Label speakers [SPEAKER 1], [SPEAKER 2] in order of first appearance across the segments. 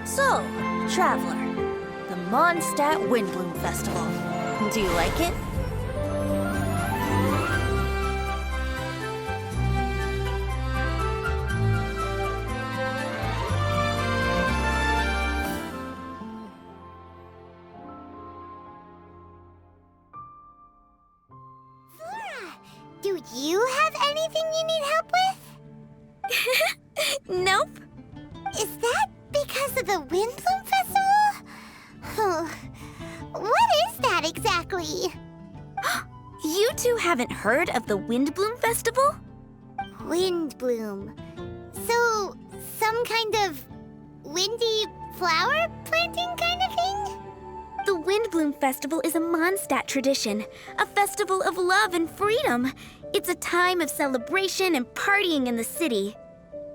[SPEAKER 1] So, Traveler, the Mondstadt Windblume Festival. Do you like it?
[SPEAKER 2] Do you have anything you need help with?
[SPEAKER 1] Nope.
[SPEAKER 2] Is that because of the Windblume Festival? Oh, what is that exactly?
[SPEAKER 1] You two haven't heard of the Windblume Festival?
[SPEAKER 2] Windblume. So, some kind of windy flower planting kind of thing?
[SPEAKER 1] The Windblume Festival is a Mondstadt tradition, a festival of love and freedom. It's a time of celebration and partying in the city.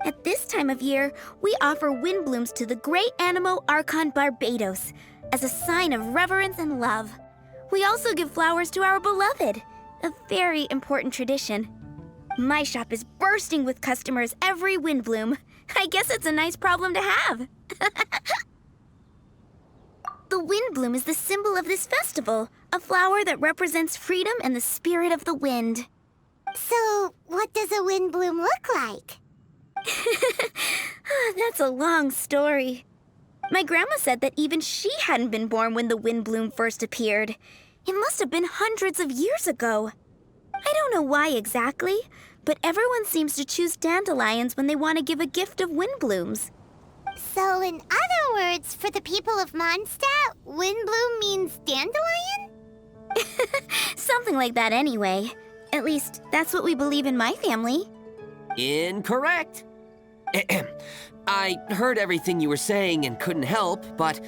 [SPEAKER 1] At this time of year, we offer windblooms to the great Animo Archon Barbados as a sign of reverence and love. We also give flowers to our beloved, a very important tradition. My shop is bursting with customers every Windblume. I guess it's a nice problem to have. The Windblume is the symbol of this festival, a flower that represents freedom and the spirit of the wind.
[SPEAKER 2] So, what does a windblume look like?
[SPEAKER 1] That's a long story. My grandma said that even she hadn't been born when the Windblume first appeared. It must have been hundreds of years ago. I don't know why exactly, but everyone seems to choose dandelions when they want to give a gift of windblooms.
[SPEAKER 2] So, in other words, for the people of Mondstadt, Windblume means dandelion?
[SPEAKER 1] Something like that anyway. At least, that's what we believe in my family.
[SPEAKER 3] Incorrect. I heard everything you were saying and couldn't help, but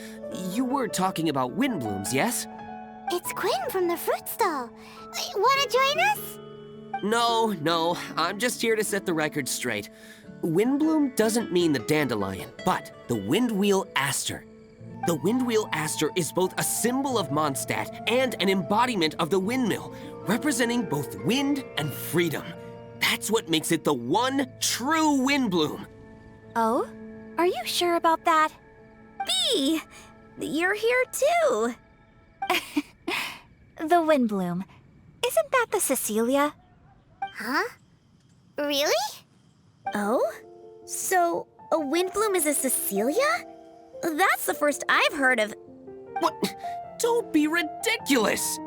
[SPEAKER 3] you were talking about windblooms, yes?
[SPEAKER 2] It's Quinn from the fruit stall. Wanna join us?
[SPEAKER 3] No, I'm just here to set the record straight. Windblume doesn't mean the dandelion, but the windwheel aster. The windwheel aster is both a symbol of Mondstadt and an embodiment of the windmill, representing both wind and freedom. That's what makes it the one true windbloom.
[SPEAKER 1] Oh? Are you sure about that? Bee! You're here too!
[SPEAKER 4] The Windblume. Isn't that the Cecilia?
[SPEAKER 2] Huh? Really?
[SPEAKER 1] Oh? So, a windblume is a Cecilia? That's the first I've heard of.
[SPEAKER 3] What? Don't be ridiculous!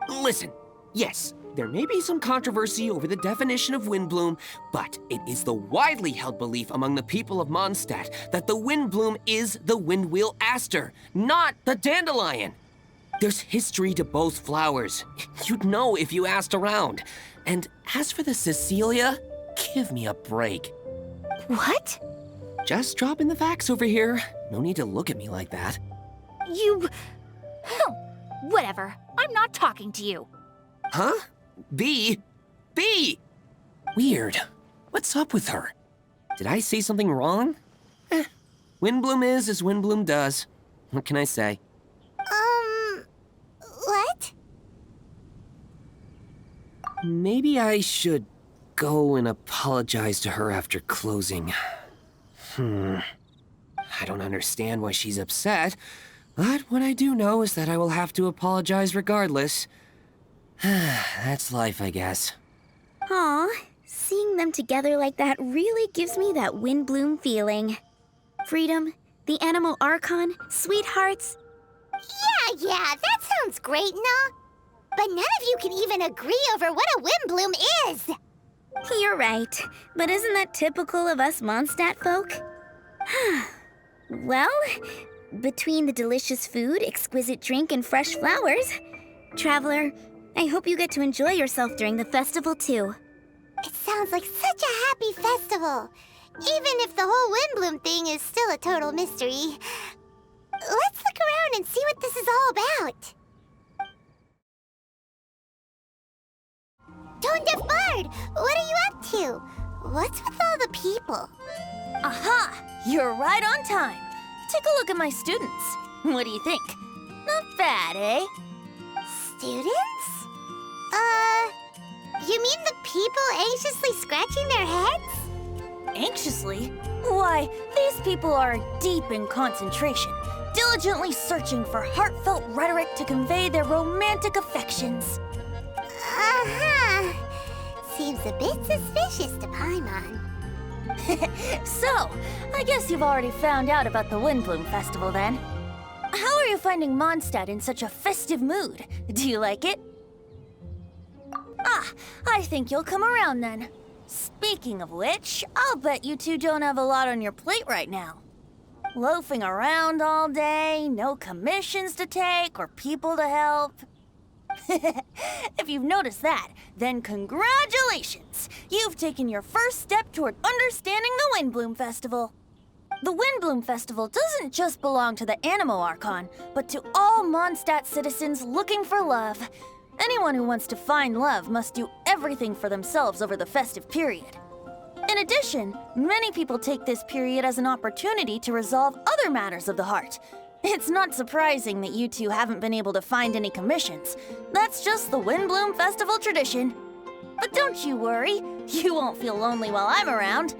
[SPEAKER 3] Listen, yes, there may be some controversy over the definition of windbloom, but it is the widely held belief among the people of Mondstadt that the windbloom is the windwheel aster, not the dandelion. There's history to both flowers. You'd know if you asked around. And as for the Cecilia, give me a break.
[SPEAKER 4] What?
[SPEAKER 3] Just dropping the facts over here. No need to look at me like that.
[SPEAKER 4] You... Whatever. I'm not talking to you.
[SPEAKER 3] Huh? Bee? Weird. What's up with her? Did I say something wrong? Windbloom is as Windbloom does. What can I say?
[SPEAKER 2] What?
[SPEAKER 3] Maybe I should go and apologize to her after closing. I don't understand why she's upset, but what I do know is that I will have to apologize regardless. That's life, I guess.
[SPEAKER 1] Aw, seeing them together like that really gives me that Windblume feeling. Freedom, the Animo Archon, sweethearts.
[SPEAKER 2] Yeah, that sounds great and all. But none of you can even agree over what a windbloom is.
[SPEAKER 1] You're right, but isn't that typical of us Mondstadt folk? Well, between the delicious food, exquisite drink, and fresh flowers, Traveler, I hope you get to enjoy yourself during the festival too.
[SPEAKER 2] It sounds like such a happy festival, even if the whole windbloom thing is still a total mystery. Let's look around and see what this is all about. Tone Deaf Bard, what are you up to? What's with all the people?
[SPEAKER 1] Aha! You're right on time. Take a look at my students. What do you think? Not bad, eh?
[SPEAKER 2] Students? people anxiously scratching their heads?
[SPEAKER 5] Anxiously? Why, these people are deep in concentration, diligently searching for heartfelt rhetoric to convey their romantic affections.
[SPEAKER 2] Uh-huh. Seems a bit suspicious to Paimon.
[SPEAKER 5] So, I guess you've already found out about the Windblume Festival then. How are you finding Mondstadt in such a festive mood? Do you like it? Ah, I think you'll come around then. Speaking of which, I'll bet you two don't have a lot on your plate right now. Loafing around all day, no commissions to take or people to help. If you've noticed that, then congratulations! You've taken your first step toward understanding the Windblume Festival. The Windblume Festival doesn't just belong to the Animo Archon, but to all Mondstadt citizens looking for love. Anyone who wants to find love must do everything for themselves over the festive period. In addition, many people take this period as an opportunity to resolve other matters of the heart. It's not surprising that you two haven't been able to find any commissions. That's just the Windblume Festival tradition. But don't you worry, you won't feel lonely while I'm around.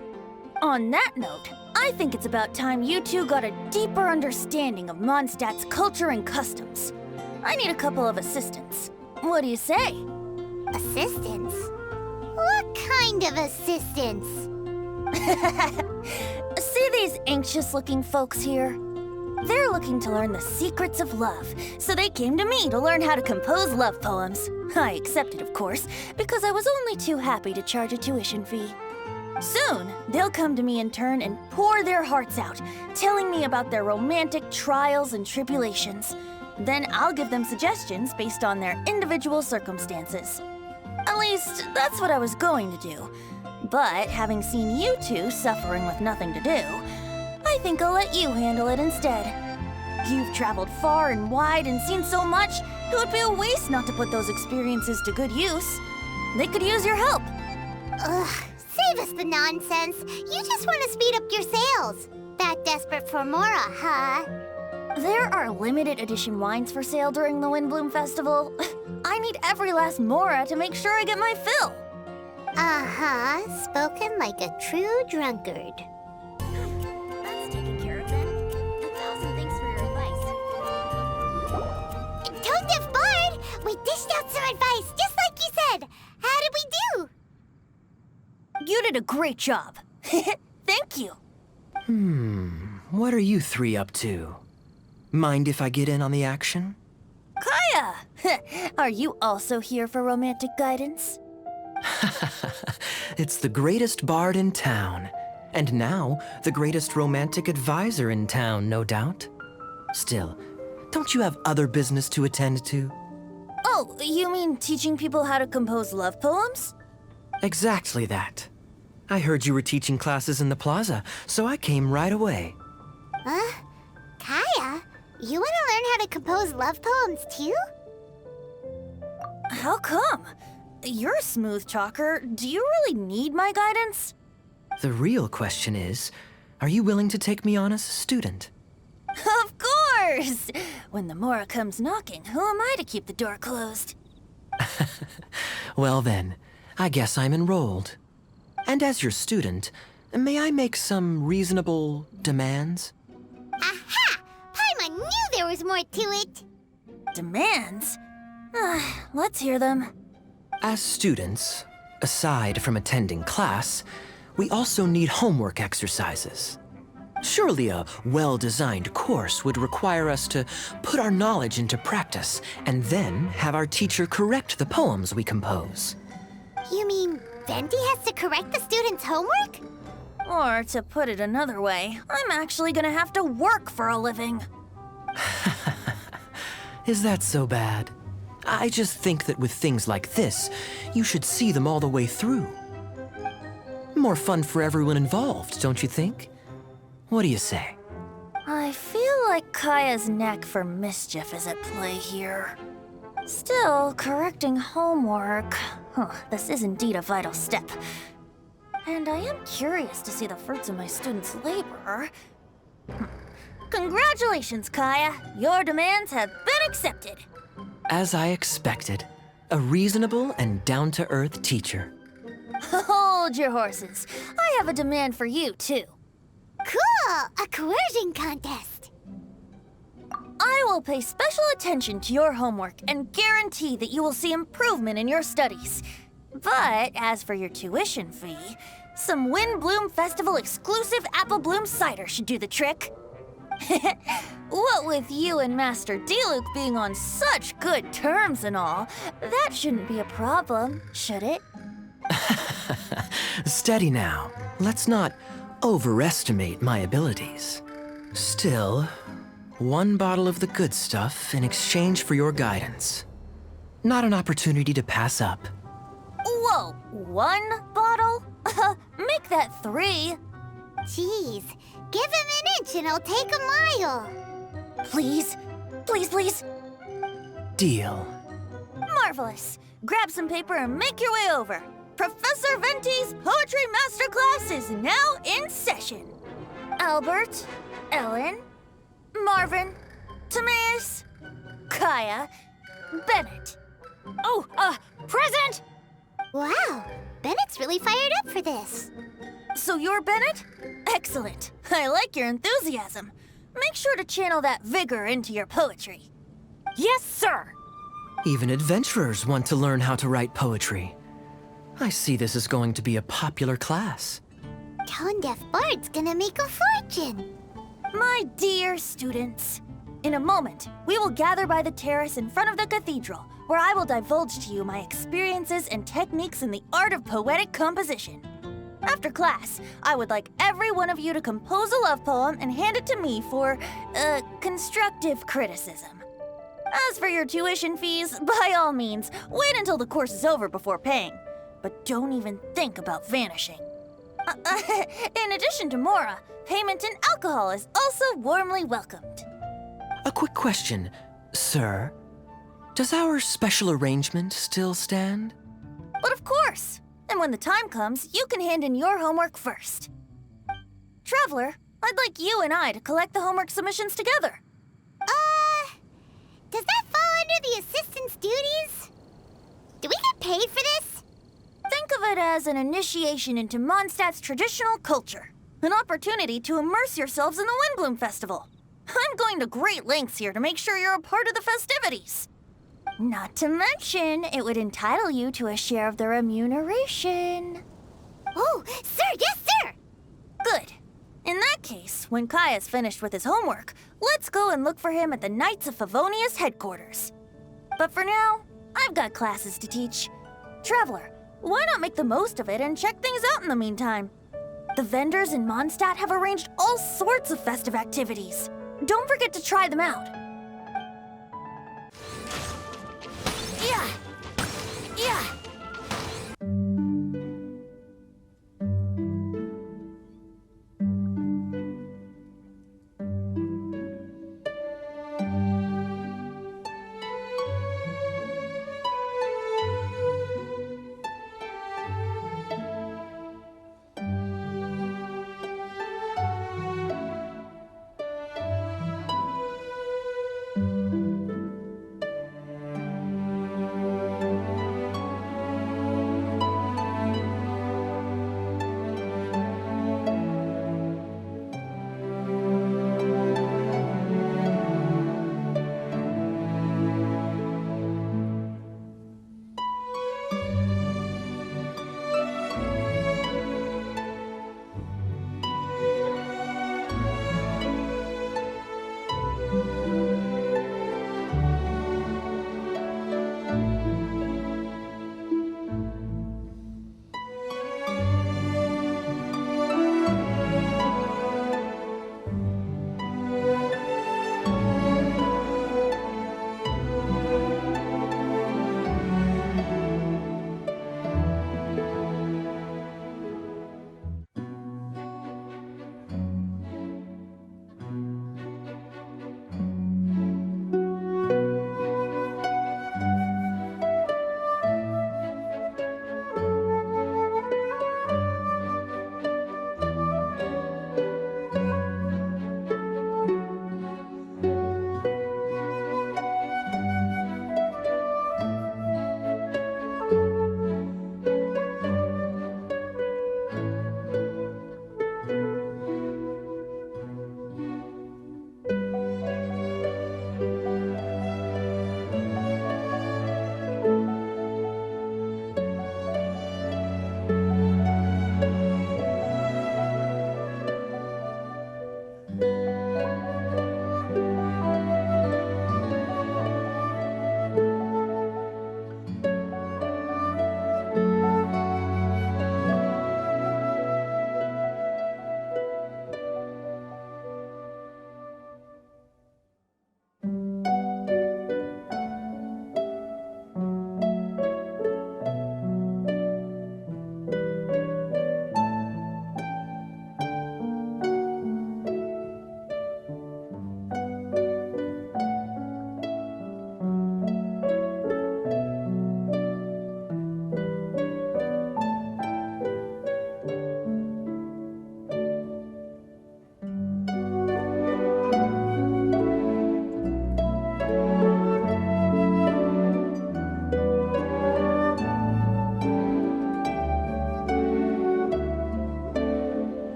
[SPEAKER 5] On that note, I think it's about time you two got a deeper understanding of Mondstadt's culture and customs. I need a couple of assistants. What do you say?
[SPEAKER 2] Assistance? What kind of assistance?
[SPEAKER 5] See these anxious-looking folks here? They're looking to learn the secrets of love, so they came to me to learn how to compose love poems. I accepted, of course, because I was only too happy to charge a tuition fee. Soon, they'll come to me in turn and pour their hearts out, telling me about their romantic trials and tribulations. Then I'll give them suggestions based on their individual circumstances. At least, that's what I was going to do. But having seen you two suffering with nothing to do, I think I'll let you handle it instead. You've traveled far and wide and seen so much, it would be a waste not to put those experiences to good use. They could use your help.
[SPEAKER 2] Ugh, save us the nonsense. You just want to speed up your sales. That desperate for Mora, huh?
[SPEAKER 5] There are limited edition wines for sale during the Windblume Festival. I need every last Mora to make sure I get my fill.
[SPEAKER 2] Uh-huh, spoken like a true drunkard.
[SPEAKER 1] That's taken care of then. 1,000 thanks for your advice.
[SPEAKER 2] Tone Deaf Bard! We dished out some advice, just like you said. How did we do?
[SPEAKER 5] You did a great job. Thank you.
[SPEAKER 6] What are you three up to? Mind if I get in on the action?
[SPEAKER 5] Kaya! Are you also here for romantic guidance?
[SPEAKER 6] It's the greatest bard in town. And now, the greatest romantic advisor in town, no doubt. Still, don't you have other business to attend to?
[SPEAKER 5] Oh, you mean teaching people how to compose love poems?
[SPEAKER 6] Exactly that. I heard you were teaching classes in the plaza, so I came right away.
[SPEAKER 2] Huh? Kaya? You want to learn how to compose love poems too?
[SPEAKER 5] How come? You're a smooth talker. Do you really need my guidance?
[SPEAKER 6] The real question is, are you willing to take me on as a student?
[SPEAKER 5] Of course! When the Mora comes knocking, who am I to keep the door closed?
[SPEAKER 6] Well then, I guess I'm enrolled. And as your student, may I make some reasonable demands?
[SPEAKER 2] Aha! Paimon knew there was more to it!
[SPEAKER 5] Demands? Let's hear them.
[SPEAKER 6] As students, aside from attending class, we also need homework exercises. Surely a well-designed course would require us to put our knowledge into practice and then have our teacher correct the poems we compose.
[SPEAKER 2] You mean Venti has to correct the students' homework?
[SPEAKER 5] Or to put it another way, I'm actually gonna have to work for a living.
[SPEAKER 6] Is that so bad? I just think that with things like this, you should see them all the way through. More fun for everyone involved, don't you think? What do you say?
[SPEAKER 5] I feel like Kaya's knack for mischief is at play here. Still, correcting homework. This is indeed a vital step. And I am curious to see the fruits of my students' labor. Congratulations, Kaya! Your demands have been accepted.
[SPEAKER 6] As I expected, a reasonable and down-to-earth teacher.
[SPEAKER 5] Hold your horses. I have a demand for you, too.
[SPEAKER 2] Cool! A coercion contest.
[SPEAKER 5] I will pay special attention to your homework and guarantee that you will see improvement in your studies. But as for your tuition fee, some Windblume Festival exclusive apple bloom cider should do the trick. What with you and Master Diluc being on such good terms and all, that shouldn't be a problem, should it?
[SPEAKER 6] Steady now. Let's not overestimate my abilities. Still, one bottle of the good stuff in exchange for your guidance. Not an opportunity to pass up.
[SPEAKER 5] Whoa, 1 bottle? Make that 3.
[SPEAKER 2] Jeez, give him an inch and it'll take a mile.
[SPEAKER 5] Please, please, please.
[SPEAKER 6] Deal.
[SPEAKER 5] Marvelous. Grab some paper and make your way over. Professor Venti's Poetry Masterclass is now in session. Albert, Ellen, Marvin, Timaeus, Kaya, Bennett. Oh, present!
[SPEAKER 2] Wow, Bennett's really fired up for this.
[SPEAKER 5] So you're Bennett? Excellent. I like your enthusiasm. Make sure to channel that vigor into your poetry.
[SPEAKER 4] Yes, sir.
[SPEAKER 6] Even adventurers want to learn how to write poetry. I see this is going to be a popular class.
[SPEAKER 2] Tone-deaf Bard's gonna make a fortune.
[SPEAKER 5] My dear students, in a moment, we will gather by the terrace in front of the cathedral, where I will divulge to you my experiences and techniques in the art of poetic composition. After class, I would like every one of you to compose a love poem and hand it to me for, constructive criticism. As for your tuition fees, by all means, wait until the course is over before paying. But don't even think about vanishing. In addition to Mora, payment in alcohol is also warmly welcomed.
[SPEAKER 6] A quick question, sir. Does our special arrangement still stand?
[SPEAKER 5] But of course! And when the time comes, you can hand in your homework first. Traveler, I'd like you and I to collect the homework submissions together.
[SPEAKER 2] Does that fall under the assistant's duties? Do we get paid for this?
[SPEAKER 5] Think of it as an initiation into Mondstadt's traditional culture. An opportunity to immerse yourselves in the Windblume Festival. I'm going to great lengths here to make sure you're a part of the festivities. Not to mention, it would entitle you to a share of the remuneration.
[SPEAKER 2] Oh, sir, yes, sir!
[SPEAKER 5] Good. In that case, when Kaya's finished with his homework, let's go and look for him at the Knights of Favonius headquarters. But for now, I've got classes to teach. Traveler, why not make the most of it and check things out in the meantime? The vendors in Mondstadt have arranged all sorts of festive activities. Don't forget to try them out. Yeah! Yeah!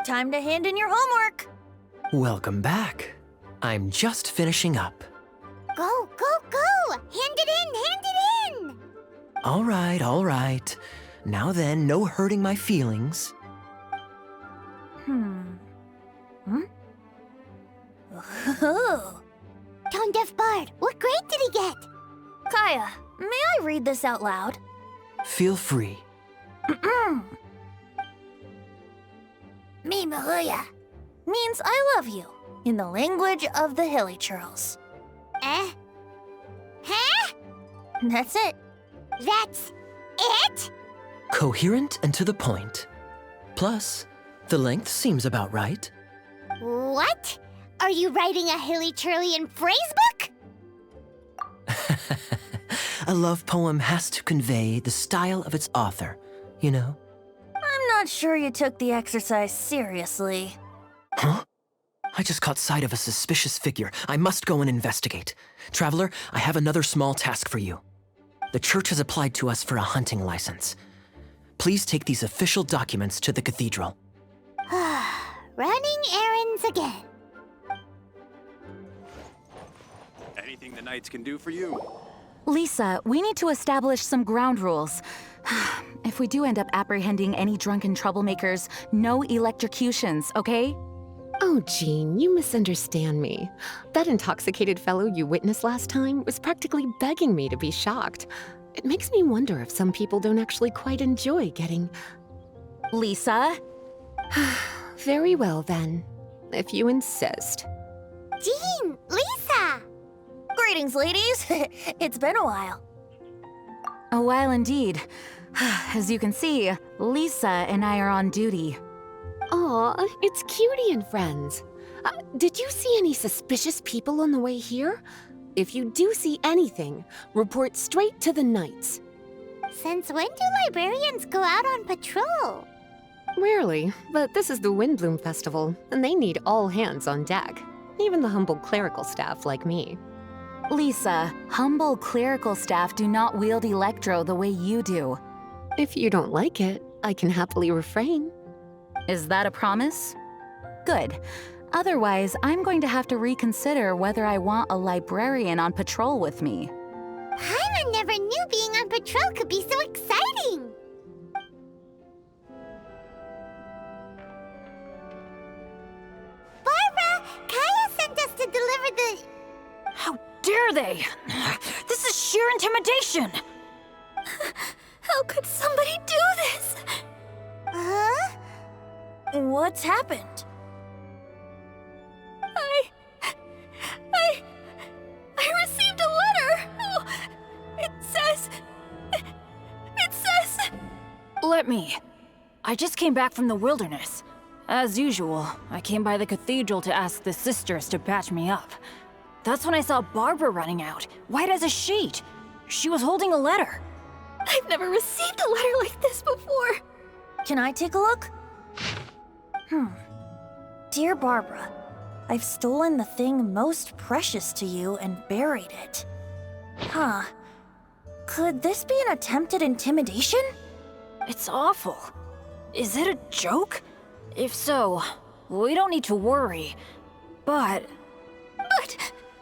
[SPEAKER 5] time to hand in your homework.
[SPEAKER 6] Welcome back. I'm just finishing up.
[SPEAKER 2] Go, go, go! Hand it in, hand it in!
[SPEAKER 6] All right, all right. Now then, no hurting my feelings.
[SPEAKER 5] Oh.
[SPEAKER 2] Tone Deaf Bard, what grade did he get?
[SPEAKER 5] Kaya, may I read this out loud?
[SPEAKER 6] Feel free.
[SPEAKER 5] Me Mahuya means I love you in the language of the Hilly Churls.
[SPEAKER 2] Eh? Huh?
[SPEAKER 5] That's it.
[SPEAKER 2] That's it?
[SPEAKER 6] Coherent and to the point. Plus, the length seems about right.
[SPEAKER 2] What? Are you writing a Hilly Churlian phrase book?
[SPEAKER 6] A love poem has to convey the style of its author, you know?
[SPEAKER 5] I'm not sure you took the exercise seriously.
[SPEAKER 6] Huh? I just caught sight of a suspicious figure. I must go and investigate. Traveler, I have another small task for you. The church has applied to us for a hunting license. Please take these official documents to the cathedral.
[SPEAKER 2] Running errands again.
[SPEAKER 7] Anything the Knights can do for you?
[SPEAKER 8] Lisa, we need to establish some ground rules. If we do end up apprehending any drunken troublemakers, no electrocutions, okay?
[SPEAKER 9] Oh, Jean, you misunderstand me. That intoxicated fellow you witnessed last time was practically begging me to be shocked. It makes me wonder if some people don't actually quite enjoy getting...
[SPEAKER 8] Lisa?
[SPEAKER 9] Very well, then. If you insist.
[SPEAKER 2] Jean! Lisa!
[SPEAKER 5] Greetings, ladies. It's been a while.
[SPEAKER 8] A while indeed. As you can see, Lisa and I are on duty.
[SPEAKER 9] Aw, it's Cutie and friends. Did you see any suspicious people on the way here? If you do see anything, report straight to the Knights.
[SPEAKER 2] Since when do librarians go out on patrol?
[SPEAKER 9] Rarely, but this is the Windblume Festival, and they need all hands on deck. Even the humble clerical staff like me.
[SPEAKER 8] Lisa, humble clerical staff do not wield electro the way you do.
[SPEAKER 9] If you don't like it, I can happily refrain.
[SPEAKER 8] Is that a promise? Good. Otherwise, I'm going to have to reconsider whether I want a librarian on patrol with me.
[SPEAKER 2] Paimon never knew being on patrol could be so exciting! Barbara! Kaya sent us to deliver the...
[SPEAKER 5] How dare they? This is sheer intimidation. How could somebody do this?
[SPEAKER 2] Huh?
[SPEAKER 5] What's happened? I received a letter. Oh, it says...
[SPEAKER 10] Let me. I just came back from the wilderness. As usual, I came by the cathedral to ask the sisters to patch me up. That's when I saw Barbara running out, white as a sheet. She was holding a letter.
[SPEAKER 5] I've never received a letter like this before. Can I take a look? Dear Barbara, I've stolen the thing most precious to you and buried it. Huh. Could this be an attempted intimidation?
[SPEAKER 10] It's awful. Is it a joke? If so, we don't need to worry. But
[SPEAKER 5] But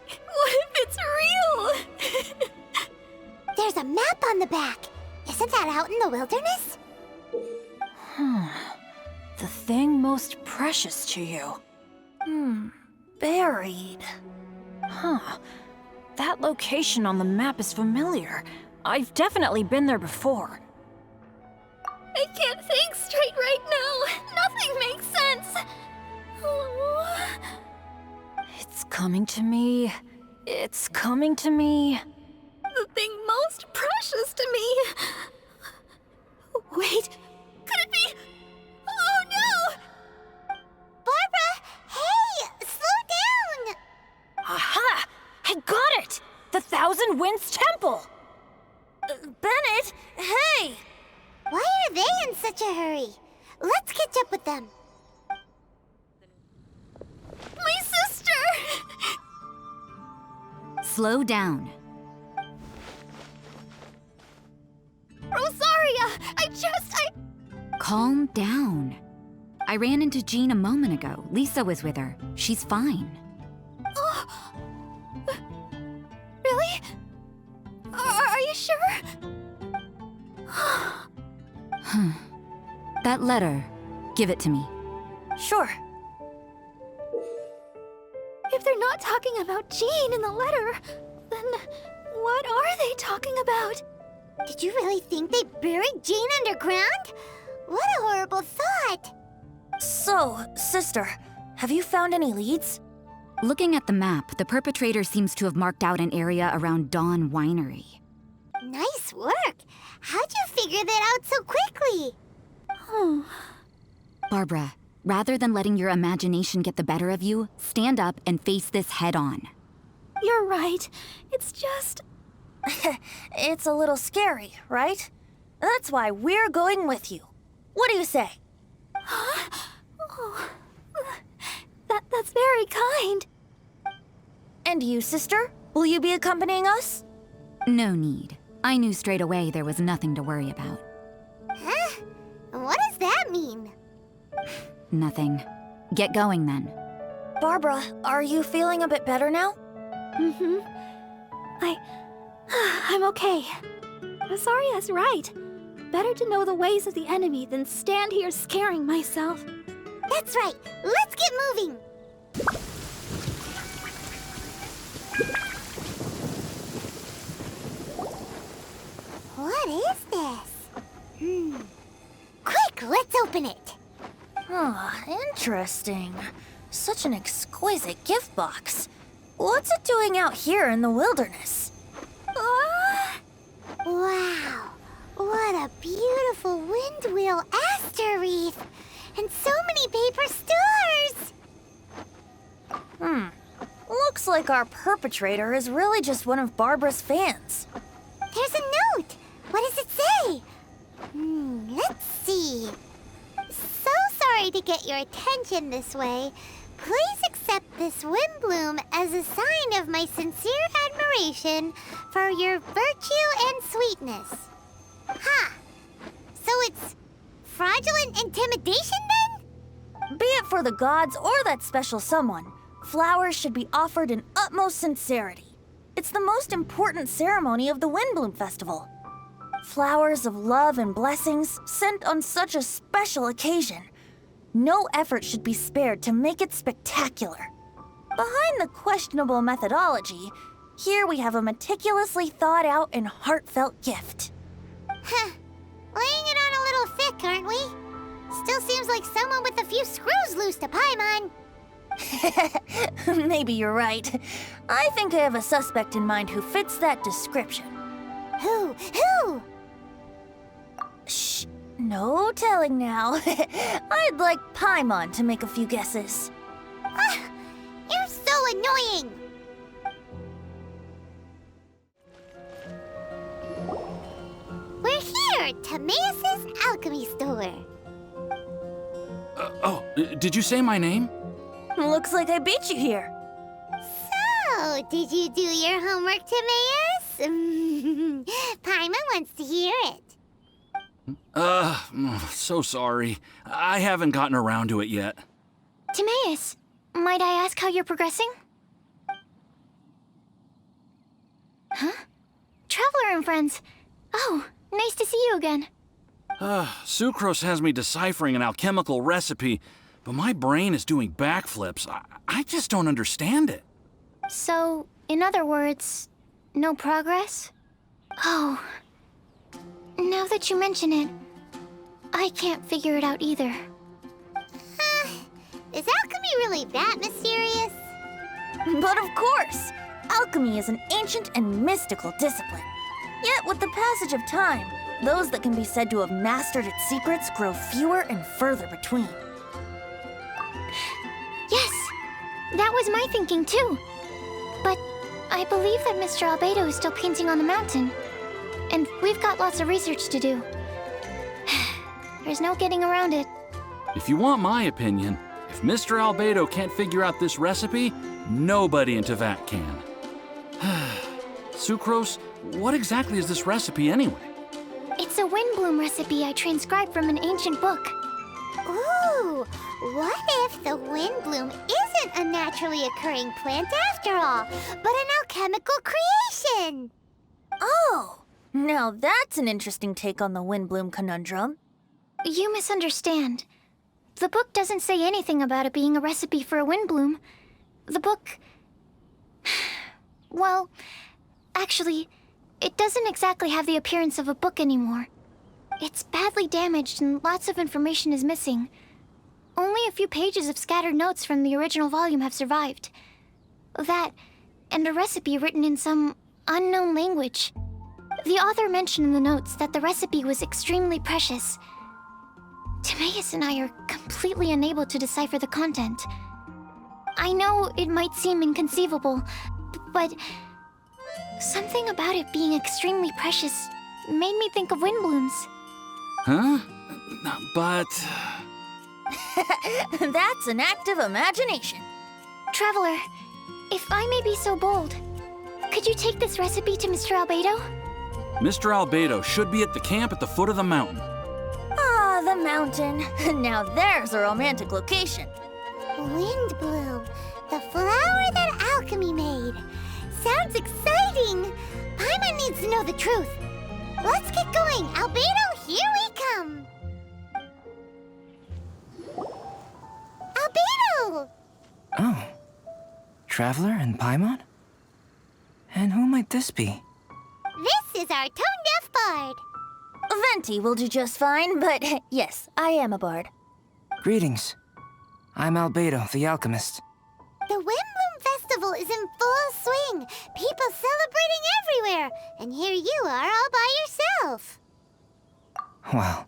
[SPEAKER 5] what if it's real?
[SPEAKER 2] There's a map on the back. Isn't that out in the wilderness?
[SPEAKER 10] the thing most precious to you.
[SPEAKER 5] Buried.
[SPEAKER 10] Huh. That location on the map is familiar. I've definitely been there before.
[SPEAKER 5] I can't think straight right now. Nothing makes sense. Oh.
[SPEAKER 10] It's coming to me. It's coming to me.
[SPEAKER 5] The thing most precious to me. Wait, could it be? Oh no!
[SPEAKER 2] Barbara! Hey! Slow down!
[SPEAKER 10] Aha! I got it! The Thousand Winds Temple!
[SPEAKER 5] Bennett, hey!
[SPEAKER 2] Why are they in such a hurry? Let's catch up with them.
[SPEAKER 5] My sister!
[SPEAKER 8] Slow down.
[SPEAKER 5] Rosaria, I
[SPEAKER 8] Calm down.
[SPEAKER 11] I ran into Jean a moment ago. Lisa was with her. She's fine.
[SPEAKER 1] Really? Are you sure?
[SPEAKER 11] That letter, give it to me.
[SPEAKER 5] Sure.
[SPEAKER 1] If they're not talking about Jean in the letter, then what are they talking about?
[SPEAKER 2] Did you really think they buried Jean underground? What a horrible thought!
[SPEAKER 5] So, sister, have you found any leads?
[SPEAKER 11] Looking at the map, the perpetrator seems to have marked out an area around Dawn Winery.
[SPEAKER 2] Nice work! How'd you figure that out so quickly?
[SPEAKER 11] Barbara, rather than letting your imagination get the better of you, stand up and face this head-on.
[SPEAKER 1] You're right. It's just...
[SPEAKER 5] It's a little scary, right? That's why we're going with you. What do you say?
[SPEAKER 1] Oh, that's very kind.
[SPEAKER 5] And you, sister? Will you be accompanying us?
[SPEAKER 11] No need. I knew straight away there was nothing to worry about.
[SPEAKER 2] Huh? What does that mean?
[SPEAKER 11] Nothing. Get going then.
[SPEAKER 5] Barbara, are you feeling a bit better now?
[SPEAKER 1] Mm-hmm. I'm okay. Rosaria's right. Better to know the ways of the enemy than stand here scaring myself.
[SPEAKER 2] That's right. Let's get moving. What is this? Quick, let's open it.
[SPEAKER 5] Interesting. Such an exquisite gift box. What's it doing out here in the wilderness?
[SPEAKER 2] Wow, what a beautiful windwheel aster wreath! And so many paper stars!
[SPEAKER 5] Looks like our perpetrator is really just one of Barbara's fans.
[SPEAKER 2] There's a note! What does it say? Let's see. So sorry to get your attention this way. Please accept this Windblume as a sign of my sincere admiration for your virtue and sweetness. Ha! So it's fraudulent intimidation then?
[SPEAKER 5] Be it for the gods or that special someone, flowers should be offered in utmost sincerity. It's the most important ceremony of the Windblume Festival. Flowers of love and blessings sent on such a special occasion. No effort should be spared to make it spectacular. Behind the questionable methodology, here we have a meticulously thought out and heartfelt gift.
[SPEAKER 2] Huh. Laying it on a little thick, aren't we? Still seems like someone with a few screws loose to Paimon.
[SPEAKER 5] Maybe you're right. I think I have a suspect in mind who fits that description.
[SPEAKER 2] Who?
[SPEAKER 5] Shh. No telling now. I'd like Paimon to make a few guesses.
[SPEAKER 2] You're so annoying! We're here at Timaeus' alchemy store.
[SPEAKER 12] Did you say my name?
[SPEAKER 5] Looks like I beat you here.
[SPEAKER 2] So, did you do your homework, Timaeus? Paimon wants to hear it.
[SPEAKER 12] So sorry. I haven't gotten around to it yet.
[SPEAKER 1] Timaeus, might I ask how you're progressing? Huh? Traveler and friends. Oh, nice to see you again.
[SPEAKER 12] Sucrose has me deciphering an alchemical recipe, but my brain is doing backflips. I just don't understand it.
[SPEAKER 1] So, in other words, no progress? Oh. Now that you mention it, I can't figure it out either.
[SPEAKER 2] Is alchemy really that mysterious?
[SPEAKER 5] But of course! Alchemy is an ancient and mystical discipline. Yet with the passage of time, those that can be said to have mastered its secrets grow fewer and further between.
[SPEAKER 1] Yes, that was my thinking too. But I believe that Mr. Albedo is still painting on the mountain. And we've got lots of research to do. There's no getting around it.
[SPEAKER 12] If you want my opinion, if Mr. Albedo can't figure out this recipe, nobody in Tevat can. Sucrose, what exactly is this recipe anyway?
[SPEAKER 1] It's a Windblume recipe I transcribed from an ancient book.
[SPEAKER 2] Ooh, Ooh, what if the Windblume isn't a naturally occurring plant after all, but an alchemical creation?
[SPEAKER 5] Oh, now that's an interesting take on the Windblume conundrum.
[SPEAKER 1] You misunderstand. The book doesn't say anything about it being a recipe for a Windblume. The book... Well, actually, it doesn't exactly have the appearance of a book anymore. It's badly damaged and lots of information is missing. Only a few pages of scattered notes from the original volume have survived. That, and a recipe written in some unknown language. The author mentioned in the notes that the recipe was extremely precious. Timaeus and I are completely unable to decipher the content. I know it might seem inconceivable, but something about it being extremely precious made me think of Windblooms.
[SPEAKER 12] Huh? But...
[SPEAKER 5] That's an active imagination.
[SPEAKER 1] Traveler, if I may be so bold, could you take this recipe to Mr. Albedo?
[SPEAKER 12] Mr. Albedo should be at the camp at the foot of the mountain.
[SPEAKER 5] Ah, the mountain. Now there's a romantic location.
[SPEAKER 2] Windblume, the flower that alchemy made. Sounds exciting! Paimon needs to know the truth. Let's get going. Albedo, here we come. Albedo!
[SPEAKER 13] Oh. Traveler and Paimon? And who might this be?
[SPEAKER 2] This is our tone-deaf bard.
[SPEAKER 5] Venti will do just fine, but yes, I am a bard.
[SPEAKER 13] Greetings. I'm Albedo, the alchemist.
[SPEAKER 2] The Windblume Festival is in full swing. People celebrating everywhere. And here you are all by yourself.
[SPEAKER 13] Well,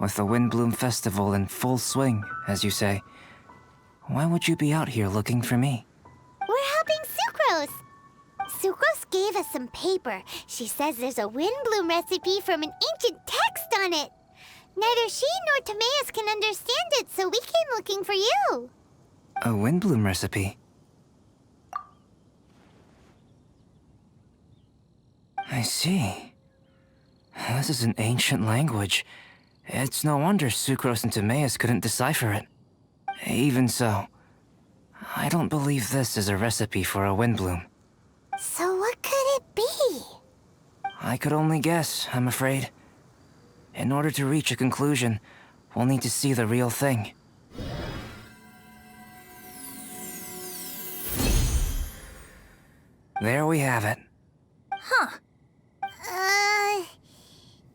[SPEAKER 13] with the Windblume Festival in full swing, as you say, why would you be out here looking for me?
[SPEAKER 2] We're helping Sucrose. Sucrose gave us some paper. She says there's a Windblume recipe from an ancient text on it. Neither she nor Timaeus can understand it, so we came looking for you.
[SPEAKER 13] A Windblume recipe? I see. This is an ancient language. It's no wonder Sucrose and Timaeus couldn't decipher it. Even so, I don't believe this is a recipe for a Windblume.
[SPEAKER 2] So what could it be?
[SPEAKER 13] I could only guess, I'm afraid. In order to reach a conclusion, we'll need to see the real thing. There we have it.
[SPEAKER 5] Huh.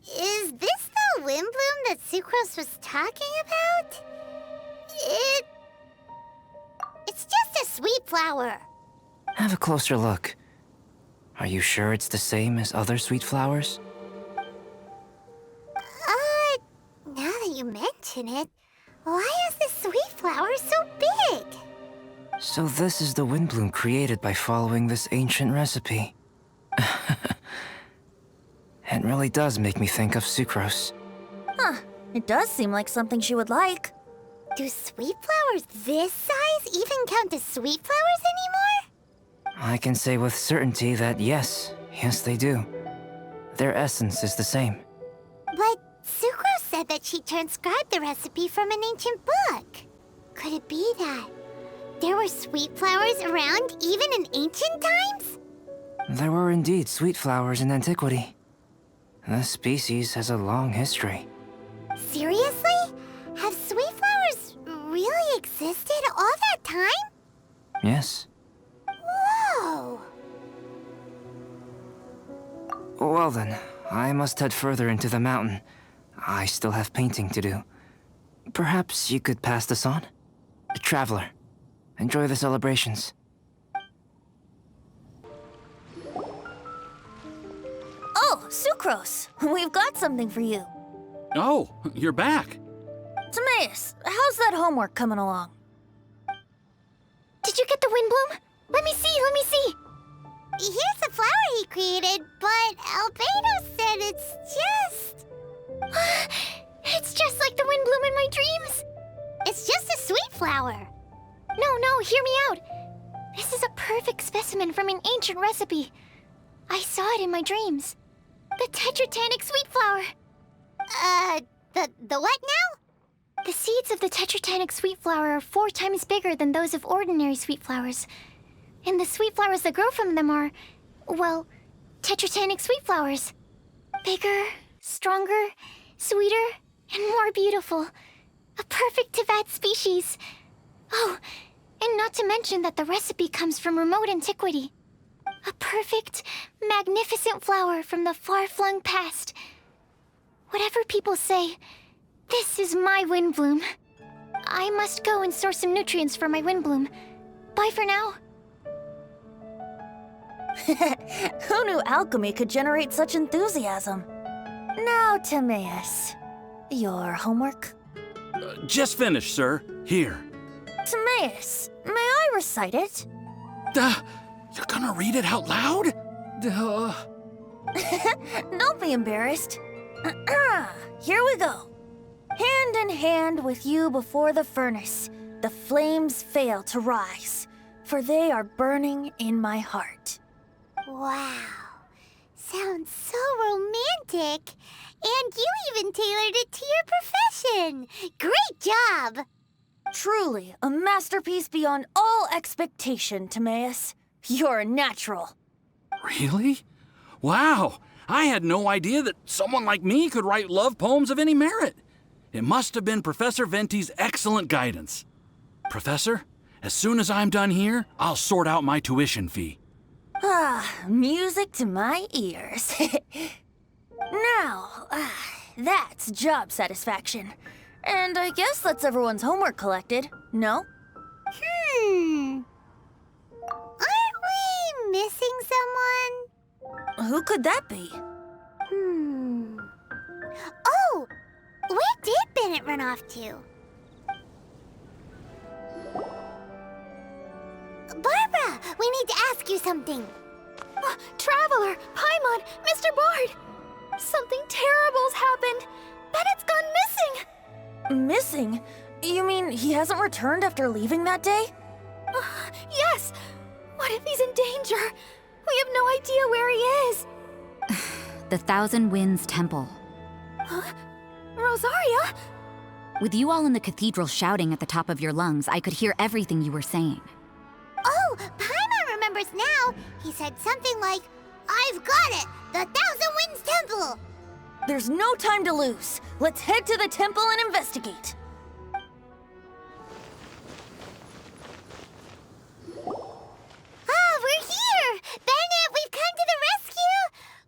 [SPEAKER 2] Is this the Windblume that Sucrose was talking about? It's just a sweet flower.
[SPEAKER 13] Have a closer look. Are you sure it's the same as other sweet flowers?
[SPEAKER 2] Now that you mention it, why is this sweet flower so big?
[SPEAKER 13] So this is the Windblume created by following this ancient recipe. It really does make me think of Sucrose.
[SPEAKER 5] Huh. It does seem like something she would like.
[SPEAKER 2] Do sweet flowers this size even count as sweet flowers anymore?
[SPEAKER 13] I can say with certainty that yes they do. Their essence is the same.
[SPEAKER 2] But Sucrose said that she transcribed the recipe from an ancient book. Could it be that there were sweet flowers around even in ancient times?
[SPEAKER 13] There were indeed sweet flowers in antiquity. This species has a long history.
[SPEAKER 2] Seriously? Have sweet flowers really existed all that time?
[SPEAKER 13] Yes.
[SPEAKER 2] Whoa!
[SPEAKER 13] Well then, I must head further into the mountain. I still have painting to do. Perhaps you could pass this on? Traveler, enjoy the celebrations.
[SPEAKER 5] Oh, Sucrose! We've got something for you.
[SPEAKER 12] Oh, you're back.
[SPEAKER 5] Timaeus, how's that homework coming along?
[SPEAKER 1] Did you get the Windblume? Let me see, let me see.
[SPEAKER 2] Here's a flower he created, but Albedo said it's just...
[SPEAKER 1] It's just like the Windblume in my dreams.
[SPEAKER 2] It's just a sweet flower.
[SPEAKER 1] No, hear me out. This is a perfect specimen from an ancient recipe. I saw it in my dreams. The tetratanic sweet flower.
[SPEAKER 2] The what now? The seeds of the tetratanic sweet flower are 4 times bigger than those of ordinary sweet flowers. And the sweet flowers that grow from them are, well, tetratanic sweet flowers. Bigger, stronger, sweeter, and more beautiful. A perfect Teyvat species. Oh, and not to mention that the recipe comes from remote antiquity. A perfect, magnificent flower from the far-flung past. Whatever people say, this is my Windblume. I must go and source some nutrients for my Windblume. Bye for now.
[SPEAKER 5] Who knew alchemy could generate such enthusiasm? Now, Timaeus, your homework?
[SPEAKER 12] Just finished, sir. Here.
[SPEAKER 5] Timaeus, may I recite it?
[SPEAKER 12] You're gonna read it out loud?
[SPEAKER 5] Don't be embarrassed. Here we go. Hand in hand with you before the furnace, the flames fail to rise, for they are burning in my heart.
[SPEAKER 2] Wow. Sounds so romantic. And you even tailored it to your profession. Great job.
[SPEAKER 5] Truly, a masterpiece beyond all expectation, Timaeus. You're a natural.
[SPEAKER 12] Really? Wow! I had no idea that someone like me could write love poems of any merit. It must have been Professor Venti's excellent guidance. Professor, as soon as I'm done here, I'll sort out my tuition fee.
[SPEAKER 5] Music to my ears. Now, that's job satisfaction. And I guess that's everyone's homework collected, no?
[SPEAKER 2] Aren't we missing someone?
[SPEAKER 5] Who could that be?
[SPEAKER 2] Oh! Where did Bennett run off to? Barbara! We need to ask you something. Traveler! Paimon! Mr. Bard! Something terrible's happened! Bennett's gone missing!
[SPEAKER 5] Missing? You mean he hasn't returned after leaving that day?
[SPEAKER 2] Yes! What if he's in danger? We have no idea where he is!
[SPEAKER 11] The Thousand Winds Temple.
[SPEAKER 2] Huh? Rosaria?
[SPEAKER 11] With you all in the cathedral shouting at the top of your lungs, I could hear everything you were saying.
[SPEAKER 2] Oh, Paimon remembers now! He said something like, I've got it! The Thousand Winds Temple!
[SPEAKER 5] There's no time to lose. Let's head to the temple and investigate.
[SPEAKER 2] We're here! Bennett, we've come to the rescue!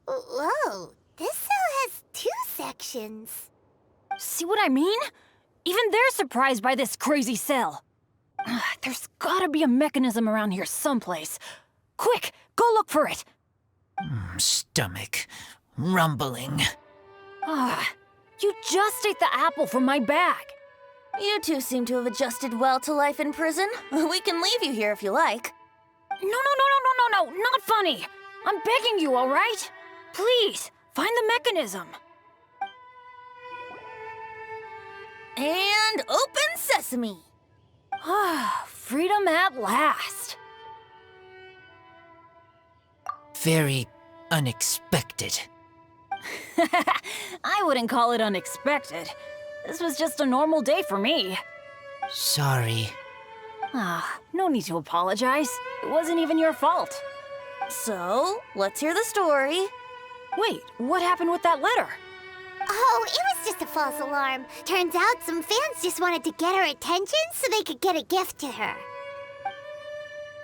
[SPEAKER 2] Whoa, this cell has 2 sections.
[SPEAKER 10] See what I mean? Even they're surprised by this crazy cell. There's gotta be a mechanism around here someplace. Quick, go look for it!
[SPEAKER 14] Stomach rumbling.
[SPEAKER 10] You just ate the apple from my bag.
[SPEAKER 5] You two seem to have adjusted well to life in prison. We can leave you here if you like.
[SPEAKER 10] No, not funny. I'm begging you, all right? Please, find the mechanism.
[SPEAKER 5] And open sesame.
[SPEAKER 10] Freedom at last.
[SPEAKER 14] Very unexpected.
[SPEAKER 10] I wouldn't call it unexpected. This was just a normal day for me.
[SPEAKER 14] Sorry.
[SPEAKER 10] No need to apologize. It wasn't even your fault.
[SPEAKER 5] So, let's hear the story.
[SPEAKER 10] Wait, what happened with that letter?
[SPEAKER 2] Oh, it was just a false alarm. Turns out some fans just wanted to get her attention so they could get a gift to her.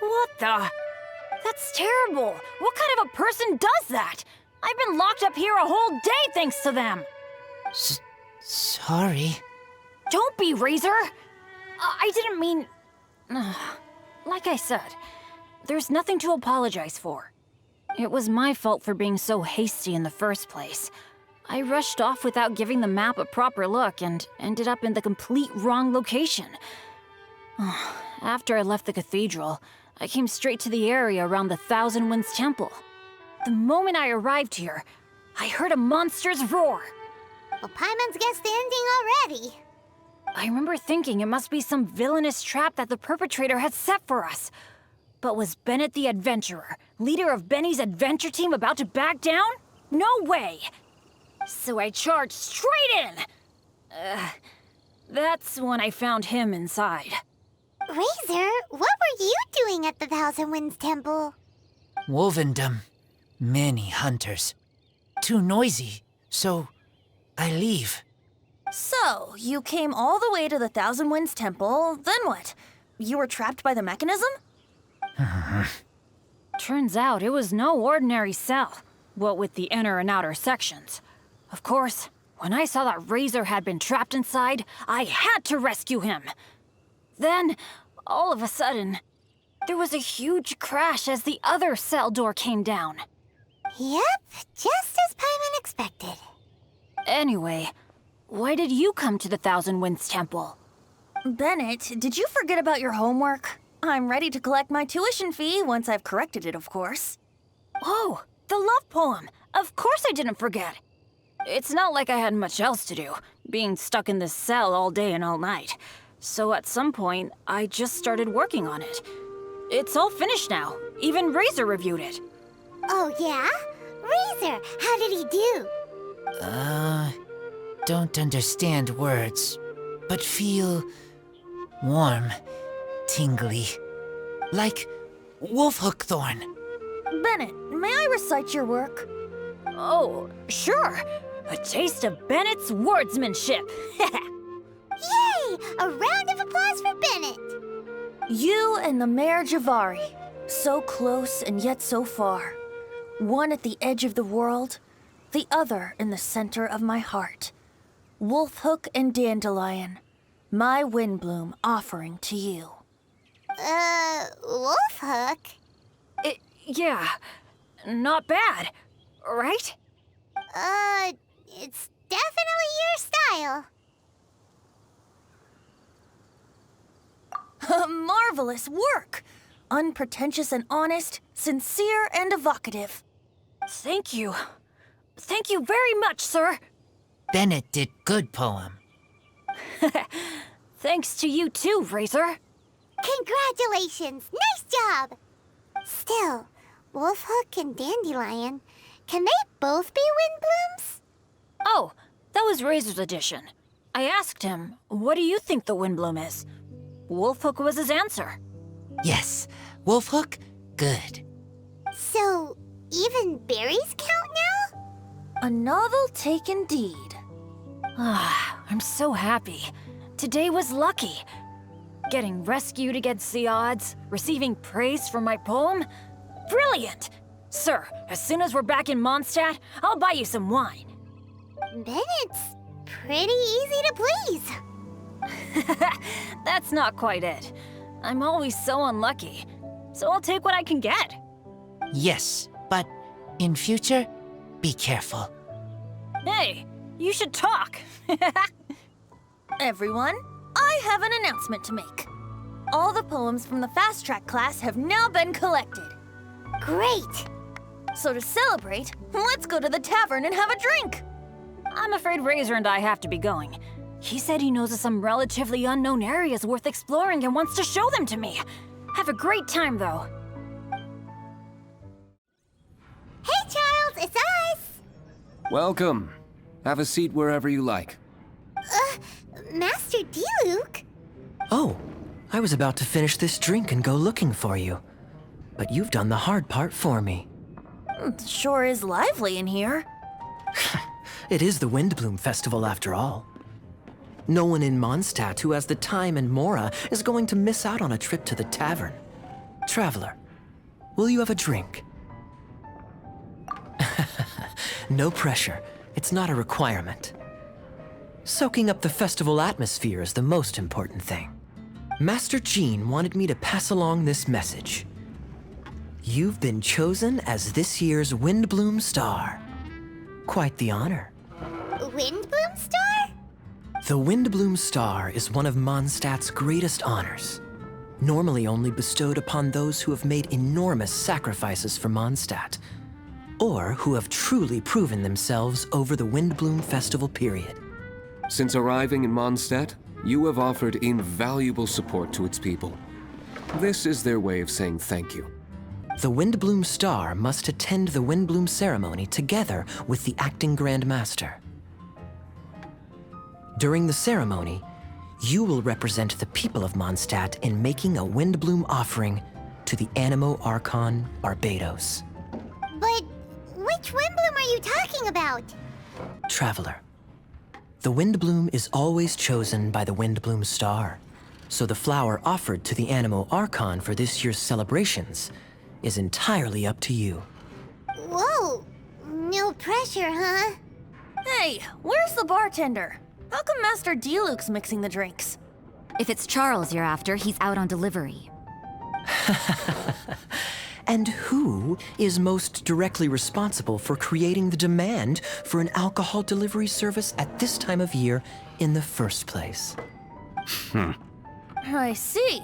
[SPEAKER 10] What the? That's terrible. What kind of a person does that? I've been locked up here a whole day thanks to them.
[SPEAKER 14] Sorry.
[SPEAKER 10] Don't be, Razor. I didn't mean... Like I said, there's nothing to apologize for. It was my fault for being so hasty in the first place. I rushed off without giving the map a proper look and ended up in the complete wrong location. After I left the cathedral, I came straight to the area around the Thousand Winds Temple. The moment I arrived here, I heard a monster's roar.
[SPEAKER 2] Well, Paimon's guessed the ending already.
[SPEAKER 10] I remember thinking it must be some villainous trap that the perpetrator had set for us. But was Bennett the adventurer, leader of Benny's adventure team, about to back down? No way! So I charged straight in! That's when I found him inside.
[SPEAKER 2] Razor, what were you doing at the Thousand Winds Temple?
[SPEAKER 14] Wolvendom. Many hunters. Too noisy, so I leave.
[SPEAKER 5] So, you came all the way to the Thousand Winds Temple, then what? You were trapped by the mechanism?
[SPEAKER 10] Turns out it was no ordinary cell, what with the inner and outer sections. Of course, when I saw that Razor had been trapped inside, I had to rescue him. Then, all of a sudden, there was a huge crash as the other cell door came down.
[SPEAKER 2] Yep, just as Paimon expected.
[SPEAKER 10] Anyway, why did you come to the Thousand Winds Temple?
[SPEAKER 5] Bennett, did you forget about your homework? I'm ready to collect my tuition fee once I've corrected it, of course.
[SPEAKER 10] Oh, the love poem! Of course I didn't forget! It's not like I had much else to do, being stuck in this cell all day and all night. So at some point, I just started working on it. It's all finished now. Even Razor reviewed it.
[SPEAKER 2] Oh, yeah? Razor, how did he do?
[SPEAKER 14] Don't understand words, but feel warm, tingly, like wolfhook thorn.
[SPEAKER 5] Bennett, may I recite your work?
[SPEAKER 10] Oh, sure. A taste of Bennett's wordsmanship.
[SPEAKER 2] Yay! A round of applause for Bennett!
[SPEAKER 5] You and the Mare Javari, so close and yet so far. One at the edge of the world, the other in the center of my heart. Wolfhook and Dandelion, my Windblume offering to you.
[SPEAKER 2] Wolfhook?
[SPEAKER 10] Yeah, not bad, right?
[SPEAKER 2] It's definitely your style.
[SPEAKER 5] Marvelous work! Unpretentious and honest, sincere and evocative.
[SPEAKER 10] Thank you. Thank you very much, sir.
[SPEAKER 14] Bennett did good poem.
[SPEAKER 10] Thanks to you too, Razor.
[SPEAKER 2] Congratulations! Nice job! Still, Wolfhook and Dandelion, can they both be Windblooms?
[SPEAKER 10] Oh, that was Razor's addition. I asked him, what do you think the Windblume is? Wolfhook was his answer.
[SPEAKER 14] Yes, Wolfhook, good.
[SPEAKER 2] So, even berries count now?
[SPEAKER 5] A novel take indeed.
[SPEAKER 10] I'm so happy. Today was lucky. Getting rescued against the odds, receiving praise for my poem. Brilliant! Sir, as soon as we're back in Mondstadt, I'll buy you some wine.
[SPEAKER 2] Bennett's pretty easy to please.
[SPEAKER 10] That's not quite it. I'm always so unlucky, so I'll take what I can get.
[SPEAKER 14] Yes, but in future, be careful.
[SPEAKER 10] Hey, you should talk.
[SPEAKER 5] Everyone, I have an announcement to make. All the poems from the Fast Track class have now been collected.
[SPEAKER 2] Great!
[SPEAKER 5] So to celebrate, let's go to the tavern and have a drink.
[SPEAKER 10] I'm afraid Razor and I have to be going. He said he knows of some relatively unknown areas worth exploring and wants to show them to me. Have a great time, though.
[SPEAKER 2] Hey, Charles, it's us!
[SPEAKER 3] Welcome. Have a seat wherever you like.
[SPEAKER 2] Master D-Luke?
[SPEAKER 6] Oh, I was about to finish this drink and go looking for you. But you've done the hard part for me.
[SPEAKER 5] Sure is lively in here.
[SPEAKER 6] It is the Windblume Festival after all. No one in Mondstadt who has the time and mora is going to miss out on a trip to the tavern. Traveler, will you have a drink? No pressure. It's not a requirement. Soaking up the festival atmosphere is the most important thing. Master Jean wanted me to pass along this message. You've been chosen as this year's Windblume Star. Quite the honor.
[SPEAKER 2] Windblume Star?
[SPEAKER 6] The Windblume Star is one of Mondstadt's greatest honors, normally only bestowed upon those who have made enormous sacrifices for Mondstadt, or who have truly proven themselves over the Windblume Festival period.
[SPEAKER 3] Since arriving in Mondstadt, you have offered invaluable support to its people. This is their way of saying thank you.
[SPEAKER 6] The Windblume Star must attend the Windblume ceremony together with the acting Grand Master. During the ceremony, You will represent the people of Mondstadt in making a Windblume offering to the Animo Archon Barbados.
[SPEAKER 2] But which Windblume are you talking about?
[SPEAKER 6] Traveler, the Windblume is always chosen by the Windblume star, so the flower offered to the Animo Archon for this year's celebrations is entirely up to you.
[SPEAKER 2] Whoa! No pressure, huh?
[SPEAKER 5] Hey, where's the bartender? How come Master D-Luke's mixing the drinks?
[SPEAKER 11] If it's Charles you're after, he's out on delivery.
[SPEAKER 6] And who is most directly responsible for creating the demand for an alcohol delivery service at this time of year in the first place?
[SPEAKER 5] I see.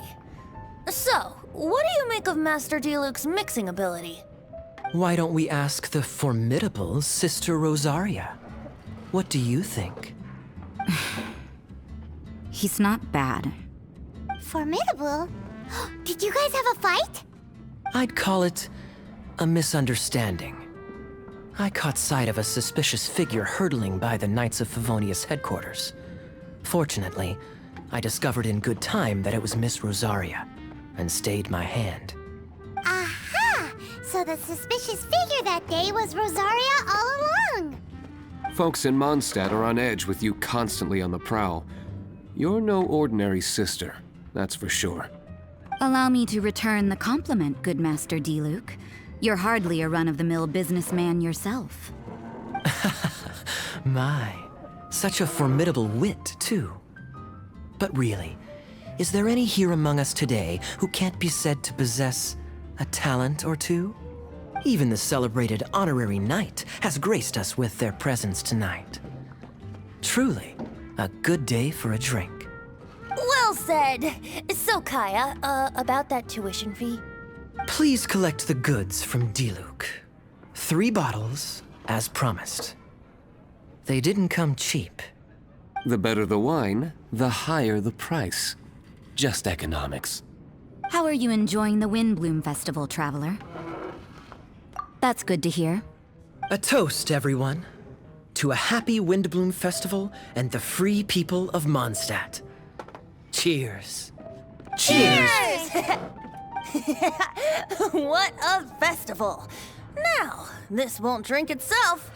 [SPEAKER 5] So, what do you make of Master D-Luke's mixing ability?
[SPEAKER 6] Why don't we ask the formidable Sister Rosaria? What do you think?
[SPEAKER 11] He's not bad.
[SPEAKER 2] Formidable? Did you guys have a fight?
[SPEAKER 6] I'd call it a misunderstanding. I caught sight of a suspicious figure hurtling by the Knights of Favonius headquarters. Fortunately, I discovered in good time that it was Miss Rosaria, and stayed my hand.
[SPEAKER 2] Aha! So the suspicious figure that day was Rosaria all along!
[SPEAKER 15] Folks in Mondstadt are on edge with you constantly on the prowl. You're no ordinary sister, that's for sure.
[SPEAKER 11] Allow me to return the compliment, good Master D-Luke. You're hardly a run-of-the-mill businessman yourself.
[SPEAKER 6] My, such a formidable wit, too. But really, is there any here among us today who can't be said to possess a talent or two? Even the celebrated honorary knight has graced us with their presence tonight. Truly, a good day for a drink.
[SPEAKER 5] Well said. So, Kaya, about that tuition fee?
[SPEAKER 6] Please collect the goods from D-Luke. 3 bottles, as promised. They didn't come cheap.
[SPEAKER 15] The better the wine, the higher the price. Just economics.
[SPEAKER 11] How are you enjoying the Windblume Festival, Traveler? That's good to hear.
[SPEAKER 6] A toast, everyone, to a happy Windblume Festival and the free people of Mondstadt. Cheers.
[SPEAKER 5] Cheers! What a festival! Now, this won't drink itself.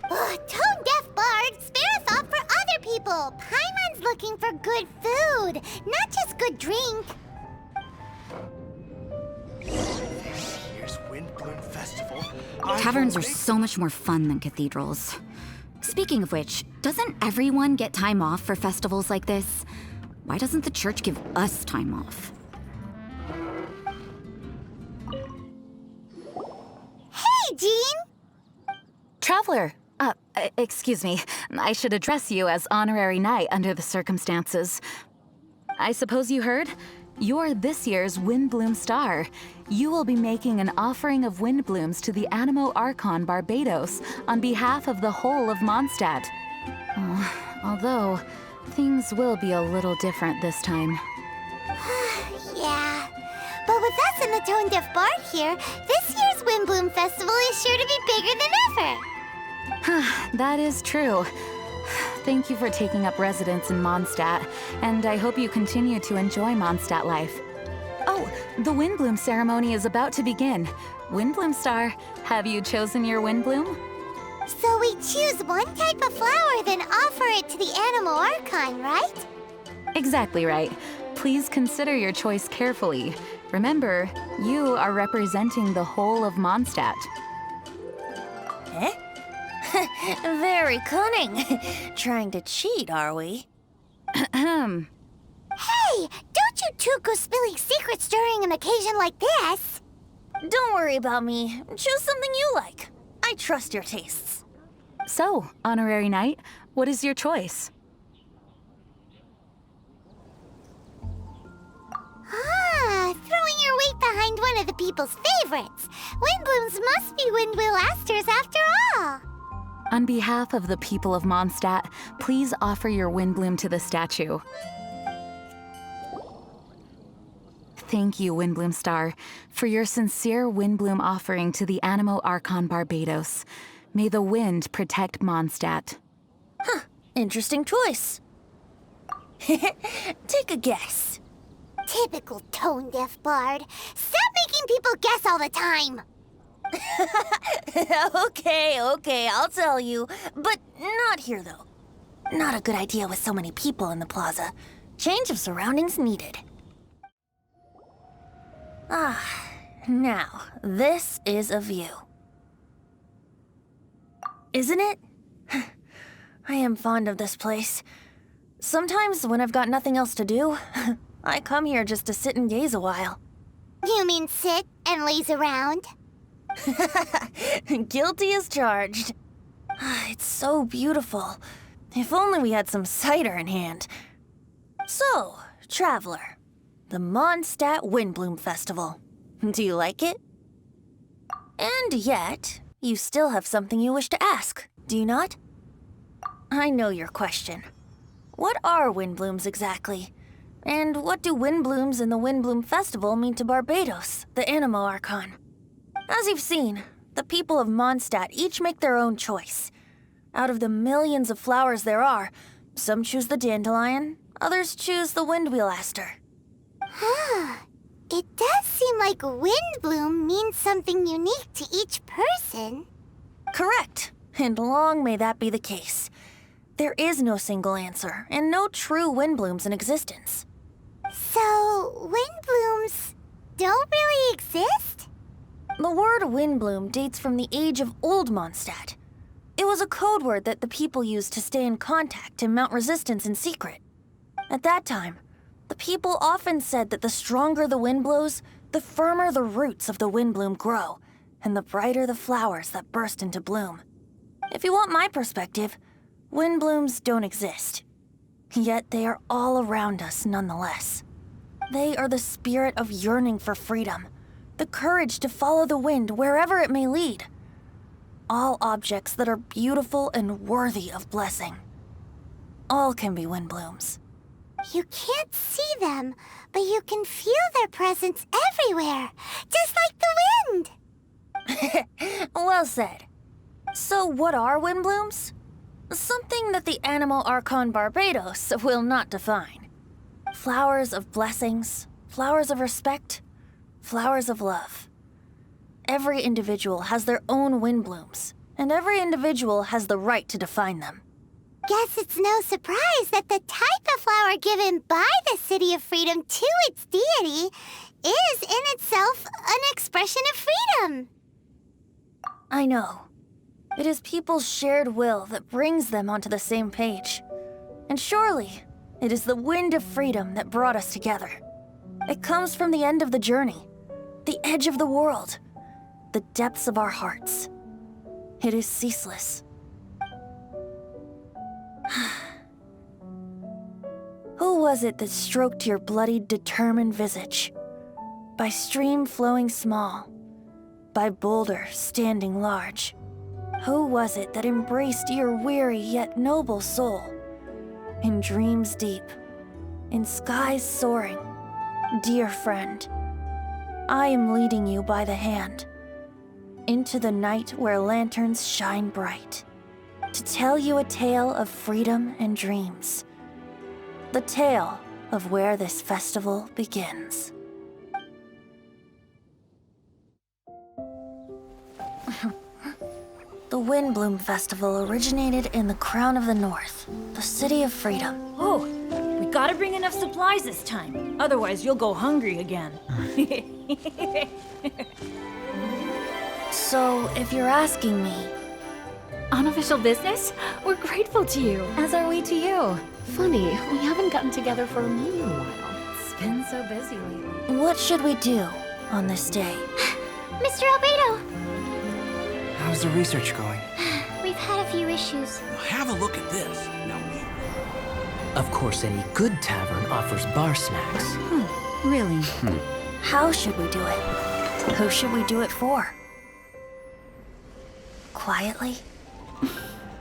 [SPEAKER 2] Tone-deaf bard, spare a thought for other people! Paimon's looking for good food, not just good drink.
[SPEAKER 16] Here's Windblume Festival.
[SPEAKER 11] Taverns are so much more fun than cathedrals. Speaking of which, doesn't everyone get time off for festivals like this? Why doesn't the church give us time off?
[SPEAKER 2] Hey, Jean!
[SPEAKER 8] Traveler, excuse me. I should address you as honorary knight under the circumstances. I suppose you heard? You're this year's Windblume star. You will be making an offering of Windblooms to the Animo Archon Barbados on behalf of the whole of Mondstadt. Although, things will be a little different this time.
[SPEAKER 2] Yeah, but with us and the tone-deaf bard here, this year's Windblume Festival is sure to be bigger than ever.
[SPEAKER 8] That is true. Thank you for taking up residence in Mondstadt, and I hope you continue to enjoy Mondstadt life. Oh, the Windblume ceremony is about to begin. Windblume Star, have you chosen your Windblume?
[SPEAKER 2] So we choose one type of flower, then offer it to the Animo Archon, right?
[SPEAKER 8] Exactly right. Please consider your choice carefully. Remember, you are representing the whole of Mondstadt.
[SPEAKER 5] Eh? Very cunning. Trying to cheat, are we?
[SPEAKER 2] Hey, don't you two go spilling secrets during an occasion like this.
[SPEAKER 5] Don't worry about me. Choose something you like. I trust your tastes.
[SPEAKER 8] So, honorary knight, what is your choice?
[SPEAKER 2] Throwing your weight behind one of the people's favorites. Windblooms must be Windwheel-asters after all.
[SPEAKER 8] On behalf of the people of Mondstadt, please offer your Windblume to the statue. Thank you, Windblume Star, for your sincere Windblume offering to the Animo Archon Barbados. May the wind protect Mondstadt.
[SPEAKER 5] Interesting choice. Take a guess.
[SPEAKER 2] Typical tone-deaf bard. Stop making people guess all the time.
[SPEAKER 5] Okay, I'll tell you. But not here, though. Not a good idea with so many people in the plaza. Change of surroundings needed. Now, this is a view. Isn't it? I am fond of this place. Sometimes when I've got nothing else to do, I come here just to sit and gaze a while.
[SPEAKER 2] You mean sit and laze around?
[SPEAKER 5] Guilty as charged. It's so beautiful. If only we had some cider in hand. So, traveler, the Mondstadt Windblume Festival. Do you like it? And yet, you still have something you wish to ask, do you not? I know your question. What are Windblooms exactly? And what do Windblooms in the Windblume Festival mean to Barbados, the Animo Archon? As you've seen, the people of Mondstadt each make their own choice. Out of the millions of flowers there are, some choose the dandelion, others choose the windwheel aster.
[SPEAKER 2] It does seem like Windblume means something unique to each person.
[SPEAKER 5] Correct, and long may that be the case. There is no single answer, and no true Windblooms in existence.
[SPEAKER 2] So, Windblooms don't really exist?
[SPEAKER 5] The word Windblume dates from the age of Old Mondstadt. It was a code word that the people used to stay in contact and mount resistance in secret. At that time, the people often said that the stronger the wind blows, the firmer the roots of the Windblume grow, and the brighter the flowers that burst into bloom. If you want my perspective, Windblooms don't exist. Yet they are all around us nonetheless. They are the spirit of yearning for freedom, the courage to follow the wind wherever it may lead. All objects that are beautiful and worthy of blessing. All can be Windblooms.
[SPEAKER 2] You can't see them, but you can feel their presence everywhere, just like the wind.
[SPEAKER 5] Well said. So what are Windblooms? Something that the Animo Archon Barbados will not define. Flowers of blessings, flowers of respect, flowers of love. Every individual has their own Windblooms, and every individual has the right to define them.
[SPEAKER 2] Guess it's no surprise that the type of flower given by the City of Freedom to its deity is in itself an expression of freedom.
[SPEAKER 5] I know. It is people's shared will that brings them onto the same page. And surely, it is the wind of freedom that brought us together. It comes from the end of the journey, the edge of the world, the depths of our hearts. It is ceaseless. Who was it that stroked your bloody, determined visage? By stream flowing small, by boulder standing large. Who was it that embraced your weary yet noble soul? In dreams deep, in skies soaring, dear friend, I am leading you by the hand into the night where lanterns shine bright, to tell you a tale of freedom and dreams, the tale of where this festival begins. The Windblume Festival originated in the Crown of the North, the City of Freedom.
[SPEAKER 10] Oh, we gotta bring enough supplies this time. Otherwise, you'll go hungry again.
[SPEAKER 5] So, if you're asking me...
[SPEAKER 8] Unofficial business? We're grateful to you, as are we to you.
[SPEAKER 9] Funny, we haven't gotten together for a little while.
[SPEAKER 8] It's been so busy lately.
[SPEAKER 5] What should we do on this day?
[SPEAKER 2] Mr. Albedo!
[SPEAKER 13] How's the research going?
[SPEAKER 2] We've had a few issues.
[SPEAKER 12] Have a look at this. Now,
[SPEAKER 6] Of course, any good tavern offers bar snacks.
[SPEAKER 11] Really?
[SPEAKER 5] How should we do it? Who should we do it for? Quietly?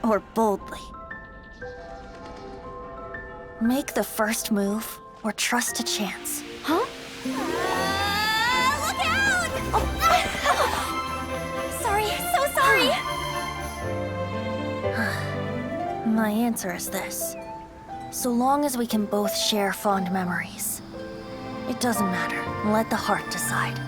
[SPEAKER 5] Or boldly? Make the first move, or trust to chance.
[SPEAKER 2] Huh? Look out! Sorry, so sorry.
[SPEAKER 5] My answer is this. So long as we can both share fond memories. It doesn't matter. Let the heart decide.